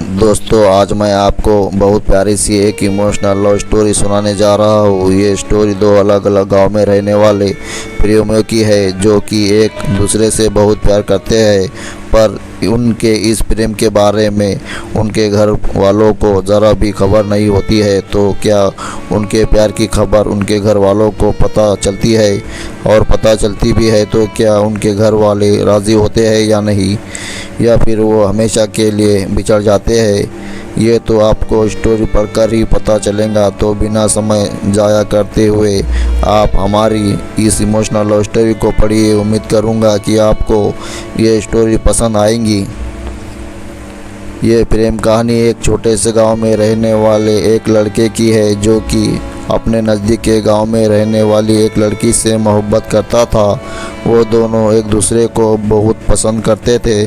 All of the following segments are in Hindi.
दोस्तों, आज मैं आपको बहुत प्यारी सी एक इमोशनल लव स्टोरी सुनाने जा रहा हूँ। ये स्टोरी दो अलग अलग गांव में रहने वाले प्रेमियों की है, जो कि एक दूसरे से बहुत प्यार करते हैं, पर उनके इस प्रेम के बारे में उनके घर वालों को ज़रा भी खबर नहीं होती है। तो क्या उनके प्यार की खबर उनके घर वालों को पता चलती है, और पता चलती भी है तो क्या उनके घर वाले राज़ी होते हैं या नहीं, या फिर वो हमेशा के लिए बिछड़ जाते हैं? ये तो आपको स्टोरी पढ़कर ही पता चलेगा। तो बिना समय ज़ाया करते हुए आप हमारी इस इमोशनल लव स्टोरी को पढ़िए। उम्मीद करूँगा कि आपको ये स्टोरी पसंद आएगी। ये प्रेम कहानी एक छोटे से गांव में रहने वाले एक लड़के की है, जो कि अपने नज़दीक के गांव में रहने वाली एक लड़की से मोहब्बत करता था। वो दोनों एक दूसरे को बहुत पसंद करते थे,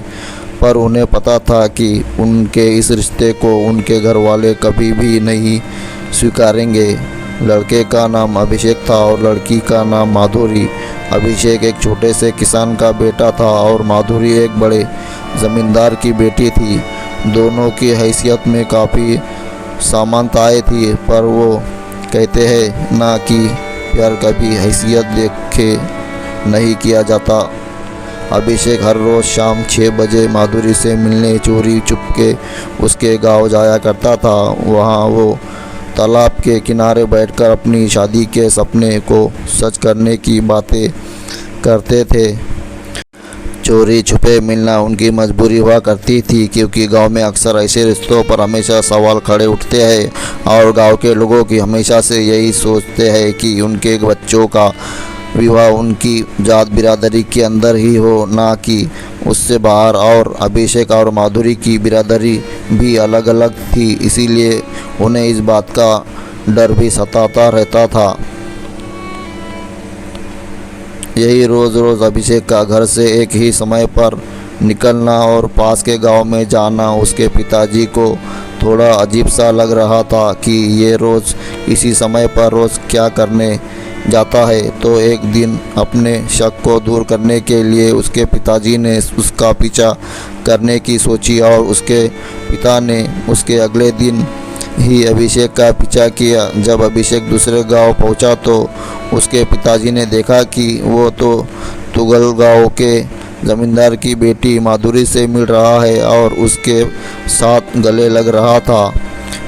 पर उन्हें पता था कि उनके इस रिश्ते को उनके घर वाले कभी भी नहीं स्वीकारेंगे। लड़के का नाम अभिषेक था और लड़की का नाम माधुरी। अभिषेक एक छोटे से किसान का बेटा था और माधुरी एक बड़े ज़मींदार की बेटी थी। दोनों की हैसियत में काफ़ी समानताएं थी, पर वो कहते हैं ना कि प्यार कभी हैसियत देखे नहीं किया जाता। अभिषेक हर रोज़ शाम 6 बजे माधुरी से मिलने चोरी चुपके उसके गांव जाया करता था। वहां वो तालाब के किनारे बैठकर अपनी शादी के सपने को सच करने की बातें करते थे। चोरी छुपे मिलना उनकी मजबूरी हुआ करती थी, क्योंकि गांव में अक्सर ऐसे रिश्तों पर हमेशा सवाल खड़े उठते हैं और गांव के लोगों की हमेशा से यही सोचते हैं कि उनके बच्चों का विवाह उनकी जात बिरादरी के अंदर ही हो, ना कि उससे बाहर। और अभिषेक और माधुरी की बिरादरी भी अलग अलग थी, इसीलिए उन्हें इस बात का डर भी सताता रहता था। यही रोज़ रोज़ अभिषेक का घर से एक ही समय पर निकलना और पास के गांव में जाना उसके पिताजी को थोड़ा अजीब सा लग रहा था कि ये रोज़ इसी समय पर रोज़ क्या करने जाता है। तो एक दिन अपने शक को दूर करने के लिए उसके पिताजी ने उसका पीछा करने की सोची, और उसके पिता ने उसके अगले दिन ही अभिषेक का पीछा किया। जब अभिषेक दूसरे गांव पहुंचा तो उसके पिताजी ने देखा कि वो तो तुगल गांव के ज़मींदार की बेटी माधुरी से मिल रहा है और उसके साथ गले लग रहा था।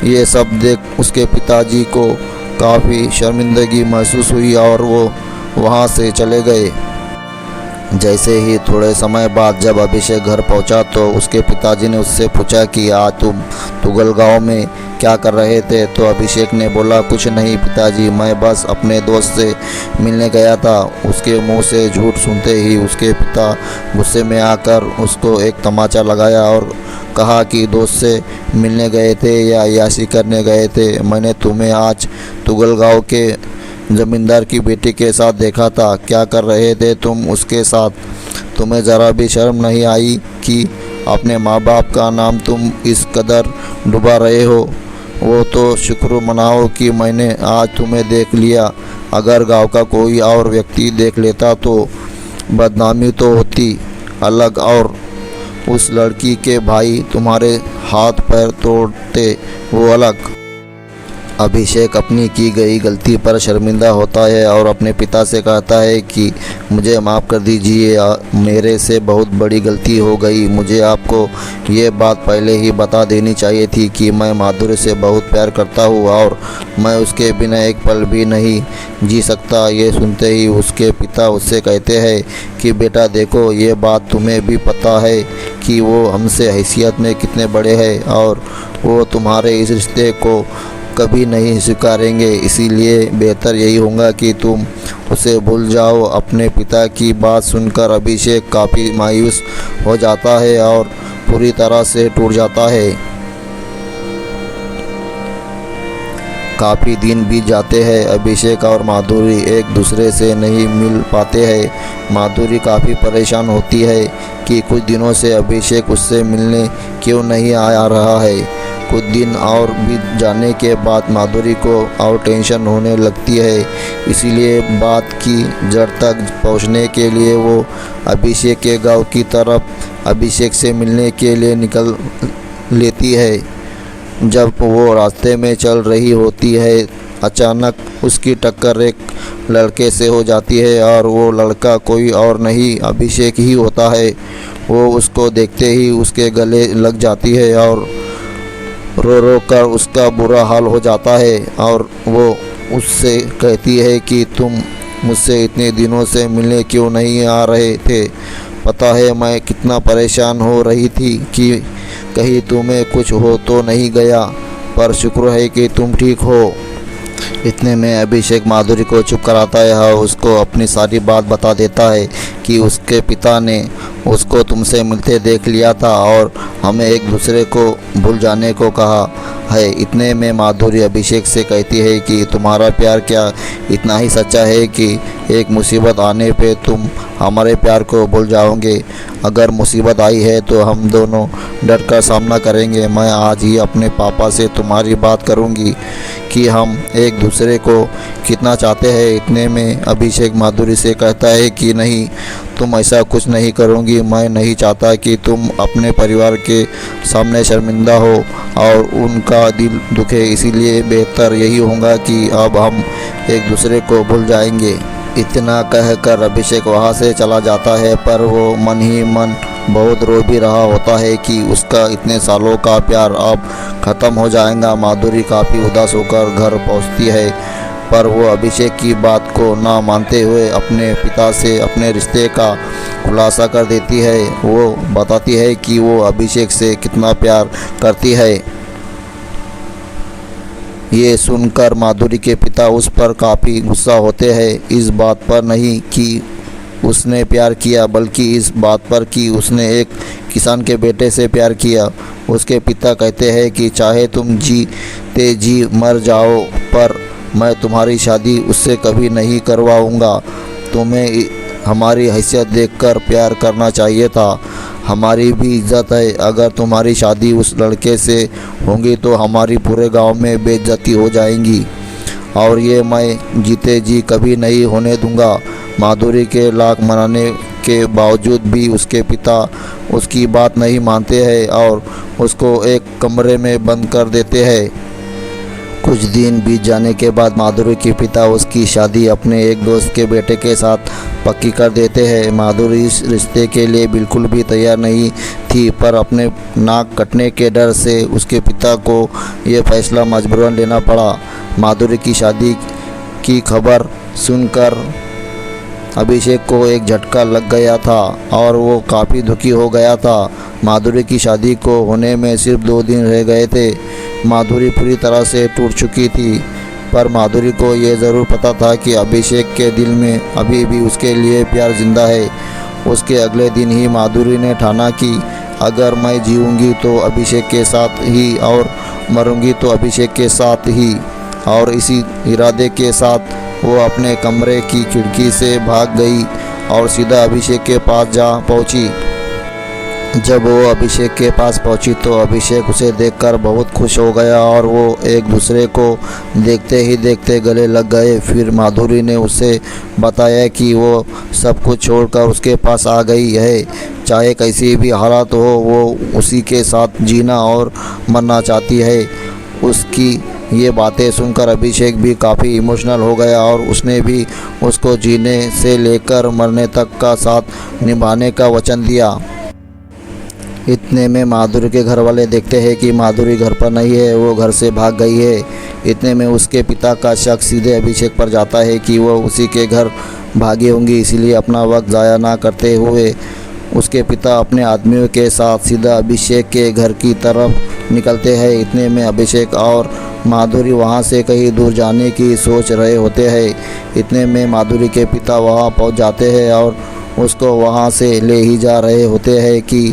ये सब देख उसके पिताजी को काफ़ी शर्मिंदगी महसूस हुई और वो वहाँ से चले गए। जैसे ही थोड़े समय बाद जब अभिषेक घर पहुंचा तो उसके पिताजी ने उससे पूछा कि आज तुम तुगल गांव में क्या कर रहे थे? तो अभिषेक ने बोला, कुछ नहीं पिताजी, मैं बस अपने दोस्त से मिलने गया था। उसके मुंह से झूठ सुनते ही उसके पिता गुस्से में आकर उसको एक तमाचा लगाया और कहा कि दोस्त से मिलने गए थे या याशी करने गए थे? मैंने तुम्हें आज तुगल गांव के ज़मींदार की बेटी के साथ देखा था। क्या कर रहे थे तुम उसके साथ? तुम्हें ज़रा भी शर्म नहीं आई कि अपने माँ बाप का नाम तुम इस कदर डुबा रहे हो? वो तो शुक्र मनाओ कि मैंने आज तुम्हें देख लिया। अगर गांव का कोई और व्यक्ति देख लेता तो बदनामी तो होती अलग, और उस लड़की के भाई तुम्हारे हाथ पैर तोड़ते वो अलग। अभिषेक अपनी की गई गलती पर शर्मिंदा होता है और अपने पिता से कहता है कि मुझे माफ़ कर दीजिए, मेरे से बहुत बड़ी गलती हो गई। मुझे आपको ये बात पहले ही बता देनी चाहिए थी कि मैं माधुरी से बहुत प्यार करता हूँ और मैं उसके बिना एक पल भी नहीं जी सकता। ये सुनते ही उसके पिता उससे कहते हैं कि बेटा देखो, ये बात तुम्हें भी पता है कि वो हमसे हैसियत में कितने बड़े हैं और वो तुम्हारे इस रिश्ते को कभी नहीं स्वीकारेंगे। इसीलिए बेहतर यही होगा कि तुम उसे भूल जाओ। अपने पिता की बात सुनकर अभिषेक काफ़ी मायूस हो जाता है और पूरी तरह से टूट जाता है। काफ़ी दिन बीत जाते हैं। अभिषेक और माधुरी एक दूसरे से नहीं मिल पाते हैं। माधुरी काफ़ी परेशान होती है कि कुछ दिनों से अभिषेक उससे मिलने क्यों नहीं आ रहा है। कुछ दिन और बीत जाने के बाद माधुरी को और टेंशन होने लगती है। इसीलिए बात की जड़ तक पहुंचने के लिए वो अभिषेक के गांव की तरफ अभिषेक से मिलने के लिए निकल लेती है। जब वो रास्ते में चल रही होती है, अचानक उसकी टक्कर एक लड़के से हो जाती है और वो लड़का कोई और नहीं अभिषेक ही होता है। वो उसको देखते ही उसके गले लग जाती है और रो रो कर उसका बुरा हाल हो जाता है और वो उससे कहती है कि तुम मुझसे इतने दिनों से मिलने क्यों नहीं आ रहे थे। पता है मैं कितना परेशान हो रही थी कि कहीं तुम्हें कुछ हो तो नहीं गया, पर शुक्र है कि तुम ठीक हो। इतने में अभिषेक माधुरी को चुप कराता है और उसको अपनी सारी बात बता देता है कि उसके पिता ने उसको तुमसे मिलते देख लिया था और हमें एक दूसरे को भूल जाने को कहा है। इतने में माधुरी अभिषेक से कहती है कि तुम्हारा प्यार क्या इतना ही सच्चा है कि एक मुसीबत आने पे तुम हमारे प्यार को भूल जाओगे। अगर मुसीबत आई है तो हम दोनों डट कर सामना करेंगे। मैं आज ही अपने पापा से तुम्हारी बात करूंगी कि हम एक दूसरे को कितना चाहते हैं। इतने में अभिषेक माधुरी से कहता है कि नहीं, तुम ऐसा कुछ नहीं करोगी। मैं नहीं चाहता कि तुम अपने परिवार के सामने शर्मिंदा हो और उनका दिल दुखे, इसीलिए बेहतर यही होगा कि अब हम एक दूसरे को भूल जाएंगे। इतना कहकर अभिषेक वहाँ से चला जाता है, पर वो मन ही मन बहुत रो भी रहा होता है कि उसका इतने सालों का प्यार अब ख़त्म हो जाएगा। माधुरी काफ़ी उदास होकर घर पहुँचती है, पर वो अभिषेक की बात को ना मानते हुए अपने पिता से अपने रिश्ते का खुलासा कर देती है। वो बताती है कि वो अभिषेक से कितना प्यार करती है। ये सुनकर माधुरी के पिता उस पर काफ़ी गुस्सा होते हैं, इस बात पर नहीं कि उसने प्यार किया, बल्कि इस बात पर कि उसने एक किसान के बेटे से प्यार किया। उसके पिता कहते हैं कि चाहे तुम जीते जी मर जाओ, पर मैं तुम्हारी शादी उससे कभी नहीं करवाऊंगा। तुम्हें हमारी हैसियत देखकर प्यार करना चाहिए था। हमारी भी इज्जत है। अगर तुम्हारी शादी उस लड़के से होगी तो हमारी पूरे गांव में बेइज्जती हो जाएगी और ये मैं जीते जी कभी नहीं होने दूंगा। माधुरी के लाख मनाने के बावजूद भी उसके पिता उसकी बात नहीं मानते हैं और उसको एक कमरे में बंद कर देते हैं। कुछ दिन बीत जाने के बाद माधुरी के पिता उसकी शादी अपने एक दोस्त के बेटे के साथ पक्की कर देते हैं। माधुरी इस रिश्ते के लिए बिल्कुल भी तैयार नहीं थी, पर अपने नाक कटने के डर से उसके पिता को ये फैसला मजबूरन लेना पड़ा। माधुरी की शादी की खबर सुनकर अभिषेक को एक झटका लग गया था और वो काफ़ी दुखी हो गया था। माधुरी की शादी को होने में सिर्फ 2 दिन रह गए थे। माधुरी पूरी तरह से टूट चुकी थी, पर माधुरी को ये ज़रूर पता था कि अभिषेक के दिल में अभी भी उसके लिए प्यार जिंदा है। उसके अगले दिन ही माधुरी ने ठाना कि अगर मैं जीऊँगी तो अभिषेक के साथ ही और मरूँगी तो अभिषेक के साथ ही। और इसी इरादे के साथ वो अपने कमरे की खिड़की से भाग गई और सीधा अभिषेक के पास जा पहुंची। जब वो अभिषेक के पास पहुंची तो अभिषेक उसे देखकर बहुत खुश हो गया और वो एक दूसरे को देखते ही देखते गले लग गए। फिर माधुरी ने उसे बताया कि वो सब कुछ छोड़कर उसके पास आ गई है। चाहे कैसी भी हालत हो, वो उसी के साथ जीना और मरना चाहती है। उसकी ये बातें सुनकर अभिषेक भी काफ़ी इमोशनल हो गया और उसने भी उसको जीने से लेकर मरने तक का साथ निभाने का वचन दिया। इतने में माधुरी के घर वाले देखते हैं कि माधुरी घर पर नहीं है, वो घर से भाग गई है। इतने में उसके पिता का शक सीधे अभिषेक पर जाता है कि वो उसी के घर भागी होंगी, इसीलिए अपना वक्त ज़ाया ना करते हुए उसके पिता अपने आदमियों के साथ सीधा अभिषेक के घर की तरफ निकलते हैं। इतने में अभिषेक और माधुरी वहाँ से कहीं दूर जाने की सोच रहे होते हैं। इतने में माधुरी के पिता वहाँ पहुँच जाते हैं और उसको वहाँ से ले ही जा रहे होते हैं कि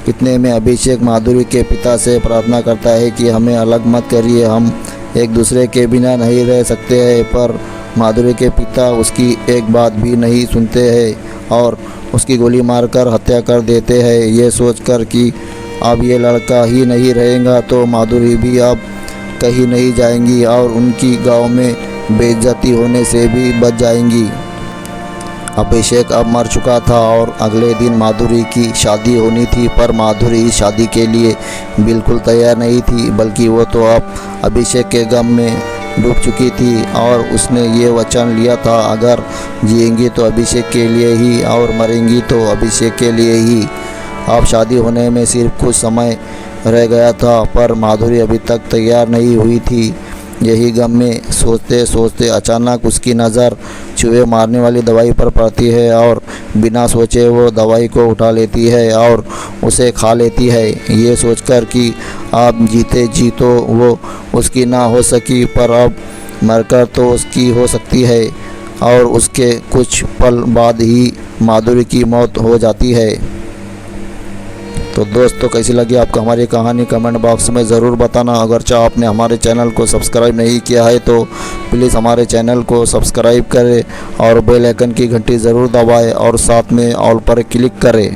इतने में अभिषेक माधुरी के पिता से प्रार्थना करता है कि हमें अलग मत करिए, हम एक दूसरे के बिना नहीं रह सकते हैं। पर माधुरी के पिता उसकी एक बात भी नहीं सुनते हैं और उसकी गोली मारकर हत्या कर देते हैं। ये सोचकर कि अब ये लड़का ही नहीं रहेगा तो माधुरी भी अब कहीं नहीं जाएंगी और उनकी गांव में बेइज्जती होने से भी बच जाएंगी। अभिषेक अब मर चुका था और अगले दिन माधुरी की शादी होनी थी, पर माधुरी इस शादी के लिए बिल्कुल तैयार नहीं थी, बल्कि वो तो अब अभिषेक के गम में डूब चुकी थी और उसने ये वचन लिया था, अगर जिएंगी तो अभिषेक के लिए ही और मरेंगी तो अभिषेक के लिए ही। अब शादी होने में सिर्फ कुछ समय रह गया था, पर माधुरी अभी तक तैयार नहीं हुई थी। यही गम में सोचते सोचते अचानक उसकी नज़र चूहे मारने वाली दवाई पर पड़ती है और बिना सोचे वो दवाई को उठा लेती है और उसे खा लेती है, ये सोचकर कि अब जीते जी तो वो उसकी ना हो सकी, पर अब मरकर तो उसकी हो सकती है। और उसके कुछ पल बाद ही माधुरी की मौत हो जाती है। तो दोस्तों, कैसी लगी आपको हमारी कहानी कमेंट बॉक्स में ज़रूर बताना। अगर चाहे आपने हमारे चैनल को सब्सक्राइब नहीं किया है तो प्लीज़ हमारे चैनल को सब्सक्राइब करें और बेल आइकन की घंटी ज़रूर दबाएं और साथ में ऑल पर क्लिक करें।